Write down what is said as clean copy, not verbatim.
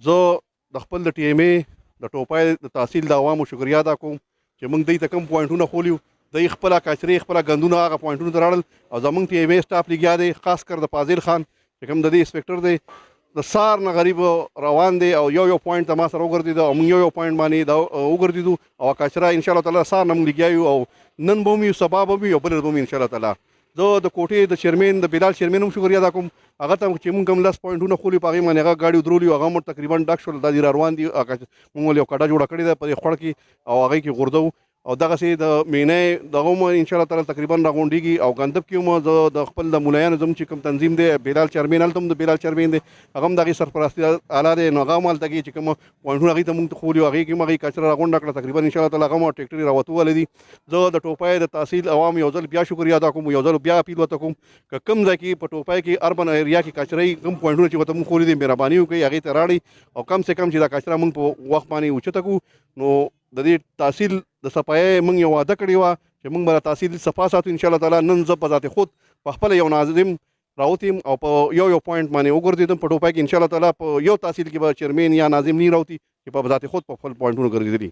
زه د خپل د ټي ایم ای د ټوپای د تحصیل د عوامو شکریا ادا کوم چې موږ دوی ته کوم پوینټونه خولیو دوی خپله کچرې خپله ګندونه هغه پوینټونو ته راړل او زموږ ټي ایم ای سټاف لګیا دی خاص کر د فاضل خان چې کوم د دې انسپکټر دی د سار نه غریب روان دی او یو پوینټ ته ما سره وګرځېده او موږ یو پوینټ باندې دا وګرځېدو او کچره انشاءالله تعالی سار نه موږ لګیا یو او نن به وي سبا به وي او بل به وي انشاءالله تعالی زه د کوټې د چیرمین د بلال چیرمین هم شکریا ادا کوم هغه ته چې موږ کوم 10 پوینټونه خولي په هغې باندې هغه ګاډي ودرولي هغه مو تقریبا ډک شول دا دي را روان دي موږ ول یو کډه جوړه کړې ده په دې خوړ کې او هغې کې غورځو او دغسې د مینۍ دغه هم انشاءالله تعالی تقریبا راغونډېږي او ګندب کې هم زه د خپل د ملایانو زموږ چې کوم تنظیم دی بلال چیرمین هلته هم د بلال چیرمین دی هغه هم د هغې سرپرستي اعلی دی نو هغه هم هلته کې چې کوم پوینټونه هغې ته موږ ته خولي هغې کې هم هغې کچره راغونډه کړه تقریبا انشاءالله تعالی هغه هم ټیکټرې راوتولی دي زه د ټوپای د تحصیل عوام یو ځل بیا شکریا ادا کوم یو ځل بیا اپیل ورته کوم که کوم ځای کې په ټوپای کې اربن ایریا کې کچرې کوم پوینټونه چې ورته موږ خولي دي مهرباني وکړئ هغې ته راړئ او کم سے کم چې دا کچره موږ په وخت باندې اوچته کړو نو د دې تحصیل د صفایۍ موږ یو وعده کړې وه چې موږ به تحصیل صفا ساتو انشاءالله تعالی نن زه په ذات خود په خپله یو ناظم راوتیم او په یو پوینټ باندې وګرځېدم په ټوپای کې انشاءالله تعالی په یو تحصیل کې به چیرمین یا ناظم نه راوتي چې په ذات خود په خپل پوینټونو ګرځېدلي